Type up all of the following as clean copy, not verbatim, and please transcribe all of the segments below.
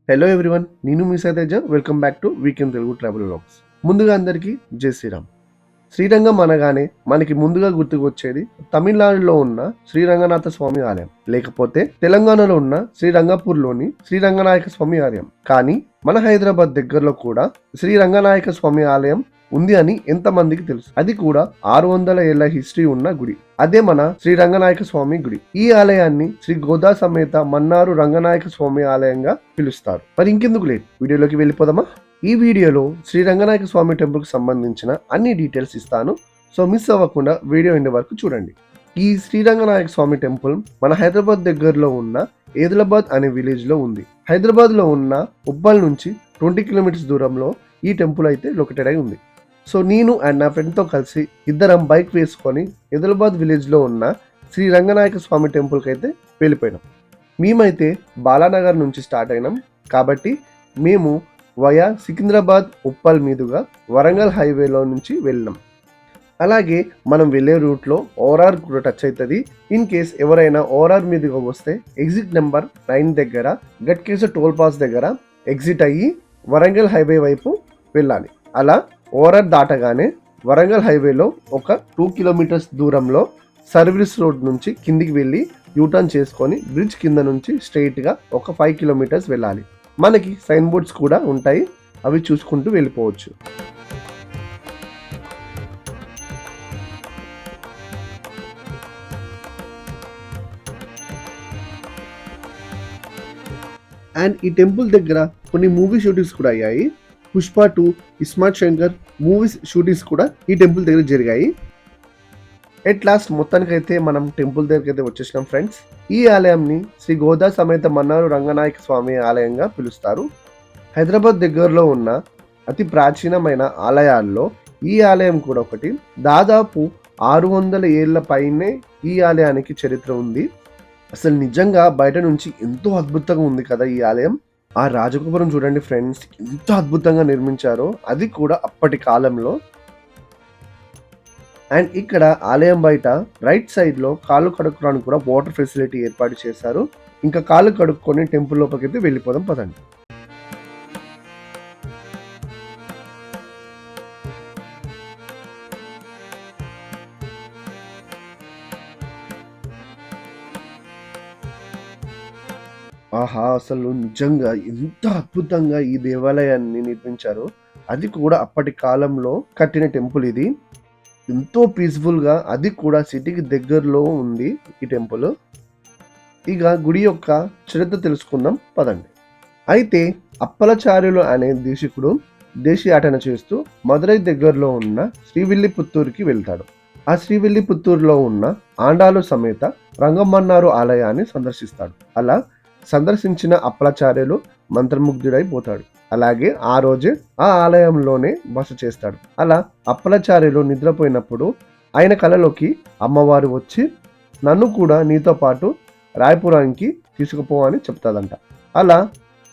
Hello everyone, నేను మీ Sateja. Welcome back to weekend Telugu travel vlogs. ముందుగా అందరికీ జై శ్రీరామ్. శ్రీరంగం అనగానే మనకి ముందుగా గుర్తుకొచ్చేది తమిళనాడులో ఉన్న శ్రీరంగనాథ స్వామి ఆలయం, లేకపోతే తెలంగాణలో ఉన్న శ్రీరంగపూర్లోని శ్రీరంగనాయక స్వామి ఆలయం. కానీ మన హైదరాబాద్ దగ్గరలో కూడా శ్రీరంగనాయక స్వామి ఆలయం ఉంది అని ఎంతమందికి తెలుసు? అది కూడా 600 ఏళ్ల హిస్టరీ ఉన్న గుడి. అదే మన శ్రీ రంగనాయక స్వామి గుడి. ఈ ఆలయాన్ని శ్రీ గోదా సమేత మన్నారు రంగనాయక స్వామి ఆలయంగా పిలుస్తారు. మరి ఇంకెందుకు లేట్, వీడియోలోకి వెళ్ళిపోదామా? ఈ వీడియోలో శ్రీ రంగనాయక స్వామి టెంపుల్ కి సంబంధించిన అన్ని డీటెయిల్స్ ఇస్తాను. సో మిస్ అవ్వకుండా వీడియో ఎండ్ వరకు చూడండి. ఈ శ్రీరంగనాయక స్వామి టెంపుల్ మన హైదరాబాద్ దగ్గరలో ఉన్న ఏదులాబాద్ అనే విలేజ్ లో ఉంది. హైదరాబాద్ లో ఉన్న ఉప్పల్ నుంచి 20 కిలోమీటర్స్ దూరంలో ఈ టెంపుల్ అయితే లొకేటెడ్ అయి ఉంది. సో నేను అండ్ నా ఫ్రెండ్తో కలిసి ఇద్దరం బైక్ వేసుకొని ఏదులాబాద్ విలేజ్లో ఉన్న శ్రీ రంగనాయక స్వామి టెంపుల్కి అయితే వెళ్ళిపోయినాం. మేమైతే బాలానగర్ నుంచి స్టార్ట్ అయినాం కాబట్టి మేము వయా సికింద్రాబాద్ ఉప్పల్ మీదుగా వరంగల్ హైవేలో నుంచి వెళ్ళినాం. అలాగే మనం వెళ్ళే రూట్లో ఓఆర్ఆర్ కూడా టచ్ అవుతుంది. ఇన్ కేస్ ఎవరైనా ఓఆర్ఆర్ మీదుగా వస్తే ఎగ్జిట్ నెంబర్ 9 దగ్గర గట్కేస టోల్ పాస్ దగ్గర ఎగ్జిట్ అయ్యి వరంగల్ హైవే వైపు వెళ్ళాలి. అలా ఓఆర్ఆర్ దాటగానే వరంగల్ హైవేలో ఒక 2 కిలోమీటర్స్ దూరంలో సర్వీస్ రోడ్ నుంచి కిందికి వెళ్ళి యూటర్న్ చేసుకొని బ్రిడ్జ్ కింద నుంచి స్ట్రైట్గా ఒక 5 కిలోమీటర్స్ వెళ్ళాలి. మనకి సైన్ బోర్డ్స్ కూడా ఉంటాయి, అవి చూసుకుంటూ వెళ్ళిపోవచ్చు. అండ్ ఈ టెంపుల్ దగ్గర కొన్ని మూవీ షూటింగ్స్ కూడా అయ్యాయి. పుష్ప 2, ఇస్మార్ట్ శంకర్ మూవీస్ షూటింగ్స్ కూడా ఈ టెంపుల్ దగ్గర జరిగాయి. ఎట్ లాస్ట్ మొత్తానికైతే మనం టెంపుల్ దగ్గరికి అయితే వచ్చేసినాం ఫ్రెండ్స్. ఈ ఆలయంని శ్రీ గోదా సమేత మన్నారు రంగనాయక స్వామి ఆలయంగా పిలుస్తారు. హైదరాబాద్ దగ్గరలో ఉన్న అతి ప్రాచీనమైన ఆలయాల్లో ఈ ఆలయం కూడా ఒకటి. దాదాపు 600 ఏళ్ల పైనే ఈ ఆలయానికి చరిత్ర ఉంది. అసలు నిజంగా బయట నుంచి ఎంతో అద్భుతంగా ఉంది కదా ఈ ఆలయం. ఆ రాజగోపురం చూడండి ఫ్రెండ్స్, ఎంత అద్భుతంగా నిర్మించారో, అది కూడా అప్పటి కాలంలో. అండ్ ఇక్కడ ఆలయం బయట రైట్ సైడ్ లో కాళ్ళు కడుక్కోవడానికి కూడా వాటర్ ఫెసిలిటీ ఏర్పాటు చేశారు. ఇంకా కాళ్ళు కడుక్కొని టెంపుల్ లోపలికి అయితే వెళ్ళిపోదాం పదండి. ఆహా, అసలు నిజంగా ఎంత అద్భుతంగా ఈ దేవాలయాన్ని నిర్మించారో, అది కూడా అప్పటి కాలంలో కట్టిన టెంపుల్ ఇది. ఎంతో పీస్ఫుల్ గా, అది కూడా సిటీకి దగ్గరలో ఉంది ఈ టెంపుల్. ఇక గుడి యొక్క చరిత్ర తెలుసుకుందాం పదండి. అయితే అప్పలచార్యులు అనే దేశికుడు దేశీయాటన చేస్తూ మదురై దగ్గరలో ఉన్న శ్రీవిల్లిపుత్తూరుకి వెళ్తాడు. ఆ శ్రీవిల్లిపుత్తూరులో ఉన్న ఆండాలు సమేత రంగమన్నారు ఆలయాన్ని సందర్శిస్తాడు. అలా సందర్శించిన అప్పలాచార్యులు మంత్రముగ్ధుడైపోతాడు. అలాగే ఆ రోజే ఆ ఆలయంలోనే బస చేస్తాడు. అలా అప్పలాచార్యులు నిద్రపోయినప్పుడు ఆయన కలలోకి అమ్మవారు వచ్చి నన్ను కూడా నీతో పాటు రాయపురానికి తీసుకుపో అని చెప్తాదంట. అలా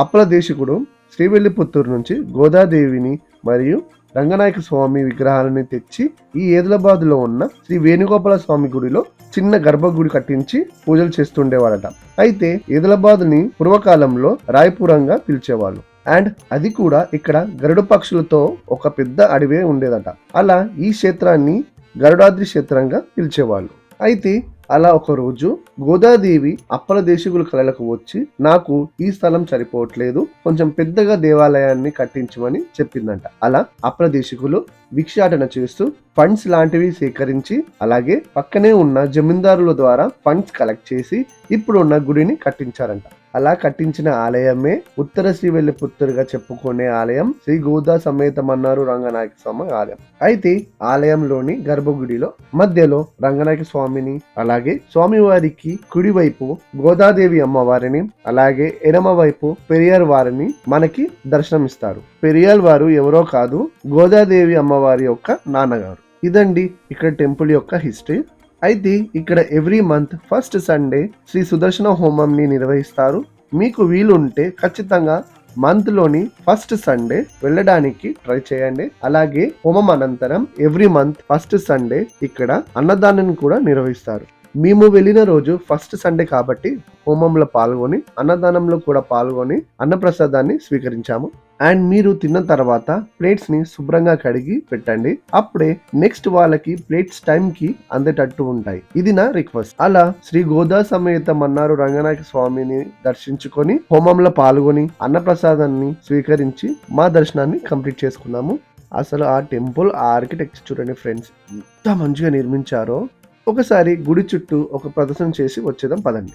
అప్పల దేశికుడు శ్రీవిల్లిపుత్తూరు నుంచి గోదాదేవిని మరియు రంగనాయక స్వామి విగ్రహాలని తెచ్చి ఈ ఏదులాబాద్లో ఉన్న శ్రీ వేణుగోపాల స్వామి గుడిలో చిన్న గర్భగుడి కట్టించి పూజలు చేస్తుండేవాడట. అయితే ఏదులాబాద్ని పూర్వకాలంలో రాయపురంగా పిలిచేవాళ్ళు. అండ్ అది కూడా ఇక్కడ గరుడ పక్షులతో ఒక పెద్ద అడవే ఉండేదట. అలా ఈ క్షేత్రాన్ని గరుడాద్రి క్షేత్రంగా పిలిచేవాళ్ళు. అయితే అలా ఒక రోజు గోదాదేవి అప్పల దేశికుల కళలకు వచ్చి నాకు ఈ స్థలం సరిపోవట్లేదు, కొంచెం పెద్దగా దేవాలయాన్ని కట్టించమని చెప్పిందంట. అలా అప్పల దేశికులు భిక్షాటన చేస్తూ ఫండ్స్ లాంటివి సేకరించి, అలాగే పక్కనే ఉన్న జమీందారుల ద్వారా ఫండ్స్ కలెక్ట్ చేసి ఇప్పుడున్న గుడిని కట్టించారంట. అలా కట్టించిన ఆలయమే ఉత్తర శ్రీవిల్లిపుత్తూరుగా చెప్పుకునే ఆలయం శ్రీ గోదా సమేత మన్నారు రంగనాయక స్వామి ఆలయం. అయితే ఆలయంలోని గర్భగుడిలో మధ్యలో రంగనాయక స్వామిని, అలాగే స్వామివారికి కుడివైపు గోదాదేవి అమ్మవారిని, అలాగే ఎడమ వైపు పెరియార్ వారిని మనకి దర్శనమిస్తారు. పెరియార్ వారు ఎవరో కాదు, గోదాదేవి అమ్మవారి యొక్క నాన్నగారు. ఇదండి ఇక్కడ టెంపుల్ యొక్క హిస్టరీ. అయితే ఇక్కడ every month first Sunday Shri Sudarshana హోమంని నిర్వహిస్తారు. మీకు వీలుంటే ఖచ్చితంగా మంత్ లోని ఫస్ట్ సండే వెళ్ళడానికి ట్రై చేయండి. అలాగే హోమం అనంతరం ఎవ్రీ మంత్ ఫస్ట్ సండే ఇక్కడ అన్నదానం కూడా నిర్వహిస్తారు. మేము వెళ్ళిన రోజు ఫస్ట్ సండే కాబట్టి హోమంలో పాల్గొని అన్నదానంలో కూడా పాల్గొని అన్నప్రసాదాన్ని స్వీకరించాము. అండ్ మీరు తిన్న తర్వాత ప్లేట్స్ ని శుభ్రంగా కడిగి పెట్టండి. అప్పుడే నెక్స్ట్ వాళ్ళకి ప్లేట్స్ టైం కి అందేటట్టు ఉంటాయి. ఇది నా రిక్వెస్ట్. అలా శ్రీ గోదా సమేత మన్నారు రంగనాయక స్వామిని దర్శించుకొని హోమంలో పాల్గొని అన్నప్రసాదాన్ని స్వీకరించి మా దర్శనాన్ని కంప్లీట్ చేసుకున్నాము. అసలు ఆ టెంపుల్ ఆర్కిటెక్చర్ చూడండి ఫ్రెండ్స్, ఎంత మంచిగా నిర్మించారో. ఒకసారి గుడి చుట్టూ ఒక ప్రదర్శన చేసి వచ్చేద్దాం పదండి.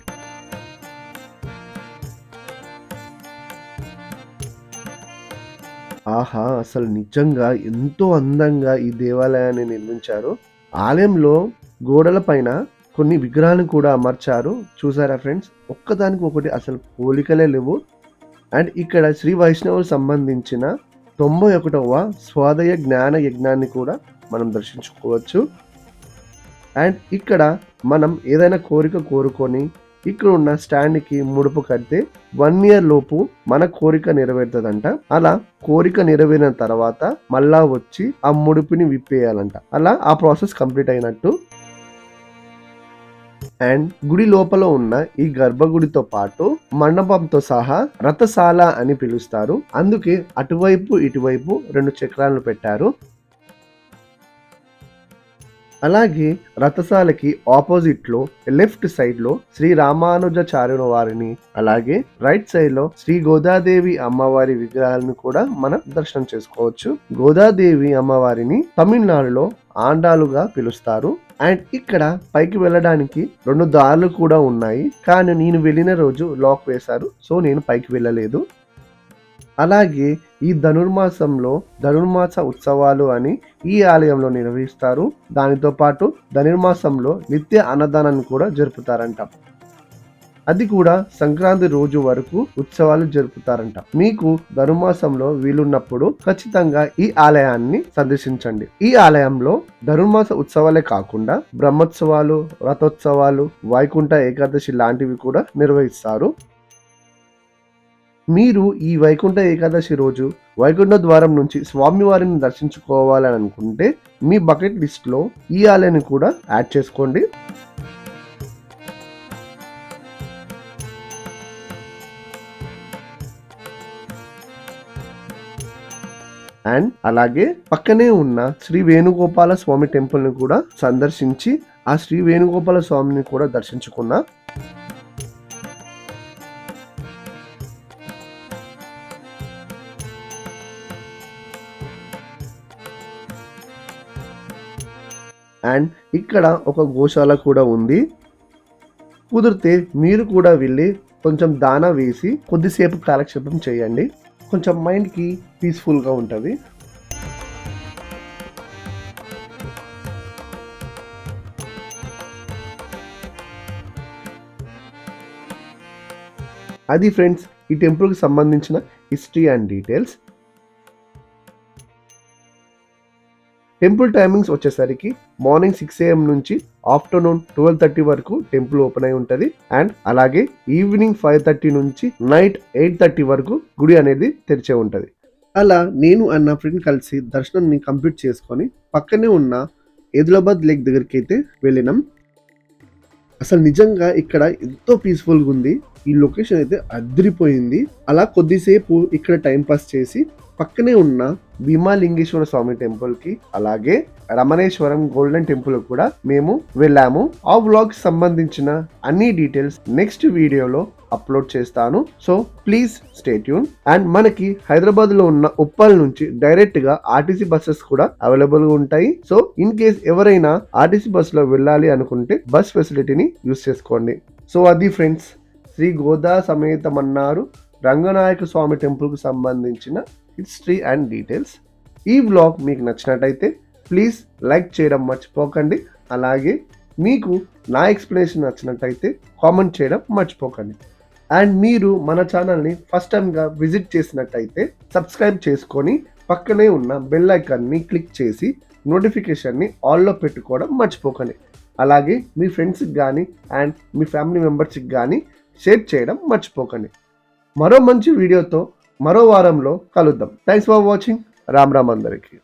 ఆహా! అసలు నిజంగా ఎంతో అందంగా ఈ దేవాలయాన్ని నిర్మించారు. ఆలయంలో గోడల పైన కొన్ని విగ్రహాలను కూడా అమర్చారు. చూసారా ఫ్రెండ్స్? ఒక్కదానికి ఒకటి అసలు పోలికలే లేవు. అండ్ ఇక్కడ శ్రీ వైష్ణవులకు సంబంధించిన 91వ స్వాదయ జ్ఞాన యజ్ఞాన్ని కూడా మనం దర్శించుకోవచ్చు. అండ్ ఇక్కడ మనం ఏదైనా కోరిక కోరుకొని ఇక్కడ ఉన్న స్టాండ్కి ముడుపు కడితే 1 year లోపు మన కోరిక నెరవేరుతుందంట. అలా కోరిక నెరవేరిన తర్వాత మళ్ళా వచ్చి ఆ ముడుపుని విప్పేయాలంట. అలా ఆ ప్రాసెస్ కంప్లీట్ అయినట్టు. అండ్ గుడి లోపల ఉన్న ఈ గర్భగుడితో పాటు మండపంతో సహా రథశాల అని పిలుస్తారు. అందుకే అటువైపు ఇటువైపు 2 చక్రాలను పెట్టారు. అలాగే రథశాలకి ఆపోజిట్ లో లెఫ్ట్ సైడ్ లో శ్రీ రామానుజాచార్యుల వారిని, అలాగే రైట్ సైడ్ లో శ్రీ గోదాదేవి అమ్మవారి విగ్రహాలను కూడా మనం దర్శనం చేసుకోవచ్చు. గోదాదేవి అమ్మవారిని తమిళనాడులో ఆండాలుగా పిలుస్తారు. అండ్ ఇక్కడ పైకి వెళ్ళడానికి 2 దారులు కూడా ఉన్నాయి. కానీ నేను వెళ్ళిన రోజు లాక్ వేశారు, సో నేను పైకి వెళ్ళలేదు. అలాగే ఈ ధనుర్మాసంలో ధనుర్మాస ఉత్సవాలు అని ఈ ఆలయంలో నిర్వహిస్తారు. దానితో పాటు ధనుర్మాసంలో నిత్య అన్నదానాన్ని కూడా జరుపుతారంట. అది కూడా సంక్రాంతి రోజు వరకు ఉత్సవాలు జరుపుతారంట. మీకు ధనుర్మాసంలో వీలున్నప్పుడు ఖచ్చితంగా ఈ ఆలయాన్ని సందర్శించండి. ఈ ఆలయంలో ధనుర్మాస ఉత్సవాలే కాకుండా బ్రహ్మోత్సవాలు, రథోత్సవాలు, వైకుంఠ ఏకాదశి లాంటివి కూడా నిర్వహిస్తారు. మీరు ఈ వైకుంఠ ఏకాదశి రోజు వైకుంఠ ద్వారం నుంచి స్వామివారిని దర్శించుకోవాలని అనుకుంటే మీ బకెట్ లిస్ట్ లో ఈ ఆలయాన్ని కూడా యాడ్ చేసుకోండి. అండ్ అలాగే పక్కనే ఉన్న శ్రీ వేణుగోపాల స్వామి టెంపుల్ ని కూడా సందర్శించి ఆ శ్రీ వేణుగోపాల స్వామిని కూడా దర్శించుకున్నా. అండ్ ఇక్కడ ఒక గోశాల కూడా ఉంది. కుదిరితే మీరు కూడా వెళ్ళి కొంచెం దానా వేసి కొద్దిసేపు కాలక్షేపం చేయండి. కొంచెం మైండ్కి పీస్ఫుల్గా ఉంటుంది. అది ఫ్రెండ్స్ ఈ టెంపుల్కి సంబంధించిన history and details. Temple timings వచ్చేసరికి మార్నింగ్ 6 AM నుంచి ఆఫ్టర్నూన్ 12:30 వరకు టెంపుల్ ఓపెన్ అయి ఉంటుంది. అండ్ అలాగే ఈవినింగ్ 5:30 నుంచి నైట్ 8:30 వరకు గుడి అనేది తెరిచే ఉంటుంది. అలా నేను అండ్ నా ఫ్రెండ్ కలిసి దర్శనాన్ని కంప్లీట్ చేసుకొని పక్కనే ఉన్న ఎదిలాబాద్ లేక్ దగ్గరికి అయితే వెళ్ళినాం. అసలు నిజంగా ఇక్కడ ఎంతో పీస్ఫుల్గా ఉంది. ఈ లొకేషన్ అయితే అదిరిపోయింది. అలా కొద్దిసేపు ఇక్కడ టైం పాస్ చేసి పక్కనే ఉన్న భీమాలింగేశ్వర స్వామి టెంపుల్ కి, అలాగే రమణేశ్వరం గోల్డెన్ టెంపుల్ కూడా మేము వెళ్ళాము. ఆ వ్లాగ్ సంబంధించిన అన్ని డీటెయిల్స్ నెక్స్ట్ వీడియోలో అప్లోడ్ చేస్తాను. So please stay tune. And మనకి హైదరాబాద్ లో ఉన్న ఉప్పల్ నుంచి డైరెక్ట్ గా ఆర్టీసీ బస్సెస్ కూడా అవైలబుల్ గా ఉంటాయి. సో ఇన్ కేస్ ఎవరైనా ఆర్టీసీ బస్ లో వెళ్ళాలి అనుకుంటే బస్ ఫెసిలిటీని యూస్ చేసుకోండి. సో అది ఫ్రెండ్స్ శ్రీ గోదా సమేత మన్నారు రంగనాయక స్వామి టెంపుల్ కు సంబంధించిన హిస్టరీ అండ్ డీటెయిల్స్. ఈ వ్లాగ్ మీకు నచ్చినట్టయితే ప్లీజ్ లైక్ చేయడం మర్చిపోకండి. అలాగే మీకు నా ఎక్స్ప్లెనేషన్ నచ్చినట్టయితే కామెంట్ చేయడం మర్చిపోకండి. అండ్ మీరు మన ఛానల్ని ఫస్ట్ టైంగా విజిట్ చేసినట్టయితే సబ్స్క్రైబ్ చేసుకొని పక్కనే ఉన్న బెల్ ఐకాన్ని క్లిక్ చేసి నోటిఫికేషన్ని ఆల్లో పెట్టుకోవడం మర్చిపోకండి. అలాగే మీ ఫ్రెండ్స్కి కానీ అండ్ మీ ఫ్యామిలీ మెంబర్స్కి కానీ షేర్ చేయడం మర్చిపోకండి. మరో మంచి వీడియోతో మరో వారంలో కలుద్దాం. Thanks for watching. Ram Ram అందరికీ.